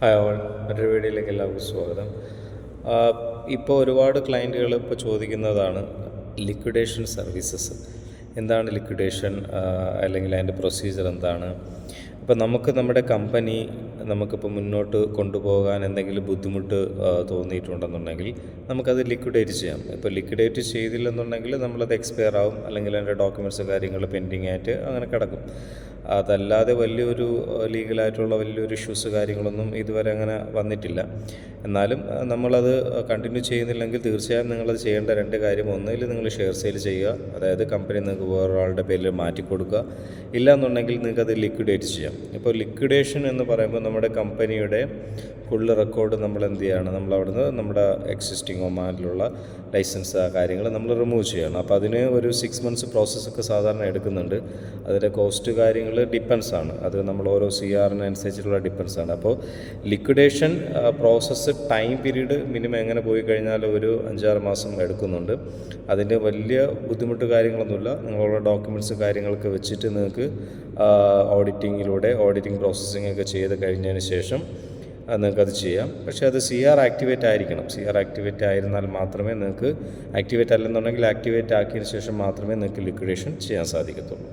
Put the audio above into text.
Hi all, മറ്റൊരു വീഡിയോയിലേക്ക് എല്ലാവർക്കും സ്വാഗതം. ഇപ്പോൾ ഒരുപാട് ക്ലയൻറ്റുകൾ ഇപ്പോൾ ചോദിക്കുന്നതാണ് ലിക്വിഡേഷൻ സർവീസസ്. എന്താണ് ലിക്വിഡേഷൻ, അല്ലെങ്കിൽ അതിൻ്റെ പ്രൊസീജിയർ എന്താണ്? അപ്പോൾ നമുക്ക് നമ്മുടെ കമ്പനി നമുക്കിപ്പോൾ മുന്നോട്ട് കൊണ്ടുപോകാൻ എന്തെങ്കിലും ബുദ്ധിമുട്ട് തോന്നിയിട്ടുണ്ടെന്നുണ്ടെങ്കിൽ നമുക്കത് ലിക്വിഡേറ്റ് ചെയ്യാം. ഇപ്പോൾ ലിക്വിഡേറ്റ് ചെയ്തില്ലെന്നുണ്ടെങ്കിൽ നമ്മളത് എക്സ്പയർ ആവും, അല്ലെങ്കിൽ അതിൻ്റെ ഡോക്യുമെൻറ്റ്സ് കാര്യങ്ങൾ പെൻഡിങ് ആയിട്ട് അങ്ങനെ കിടക്കും. അതല്ലാതെ വലിയൊരു ലീഗലായിട്ടുള്ള വലിയൊരു ഇഷ്യൂസ് കാര്യങ്ങളൊന്നും ഇതുവരെ അങ്ങനെ വന്നിട്ടില്ല. എന്നാലും നമ്മളത് കണ്ടിന്യൂ ചെയ്യുന്നില്ലെങ്കിൽ തീർച്ചയായും നിങ്ങളത് ചെയ്യേണ്ട രണ്ട് കാര്യം: ഒന്നിൽ നിങ്ങൾ ഷെയർ സെയിൽ ചെയ്യുക, അതായത് കമ്പനി നിങ്ങൾക്ക് വേറൊരാളുടെ പേരിൽ മാറ്റി കൊടുക്കുക. ഇല്ല എന്നുണ്ടെങ്കിൽ നിങ്ങൾക്കത് ലിക്വിഡേറ്റ് ചെയ്യാം. ഇപ്പോൾ ലിക്വിഡേഷൻ എന്ന് പറയുമ്പോൾ നമ്മുടെ കമ്പനിയുടെ ഫുൾ റെക്കോർഡ് നമ്മൾ എന്ത് ചെയ്യണം, നമ്മളവിടുന്ന് നമ്മുടെ എക്സിസ്റ്റിംഗ് ഒമാനിലുള്ള ലൈസൻസ് കാര്യങ്ങൾ നമ്മൾ റിമൂവ് ചെയ്യണം. അപ്പോൾ അതിന് ഒരു 6 months പ്രോസസ്സൊക്കെ സാധാരണ എടുക്കുന്നുണ്ട്. അതിൻ്റെ കോസ്റ്റ് കാര്യങ്ങൾ ഡിപ്പെൻസ് ആണ്, അത് നമ്മൾ ഓരോ CR അനുസരിച്ചിട്ടുള്ള ഡിപ്പെൻസ് ആണ്. അപ്പോൾ liquidation process time period minimum എങ്ങനെ പോയി കഴിഞ്ഞാൽ ഒരു 5-6 മാസം എടുക്കുന്നുണ്ട്. അതിൻ്റെ വലിയ ബുദ്ധിമുട്ട് കാര്യങ്ങളൊന്നുമില്ല. നിങ്ങളുടെ ഡോക്യുമെൻറ്റ്സ് കാര്യങ്ങളൊക്കെ വെച്ചിട്ട് നിങ്ങൾക്ക് ഓഡിറ്റിംഗ് പ്രോസസ്സിംഗ് ഒക്കെ ചെയ്ത് കഴിഞ്ഞതിന് ശേഷം നിങ്ങൾക്കത് ചെയ്യാം. പക്ഷേ അത് CR ആക്ടിവേറ്റ് ആയിരിക്കണം. CR ആക്ടിവേറ്റ് ആയിരുന്നാൽ മാത്രമേ നിങ്ങൾക്ക്, ആക്ടിവേറ്റ് അല്ലെന്നുണ്ടെങ്കിൽ ആക്ടിവേറ്റ് ആക്കിയതിന് ശേഷം മാത്രമേ നിങ്ങൾക്ക് ലിക്വിഡേഷൻ ചെയ്യാൻ സാധിക്കത്തുള്ളൂ.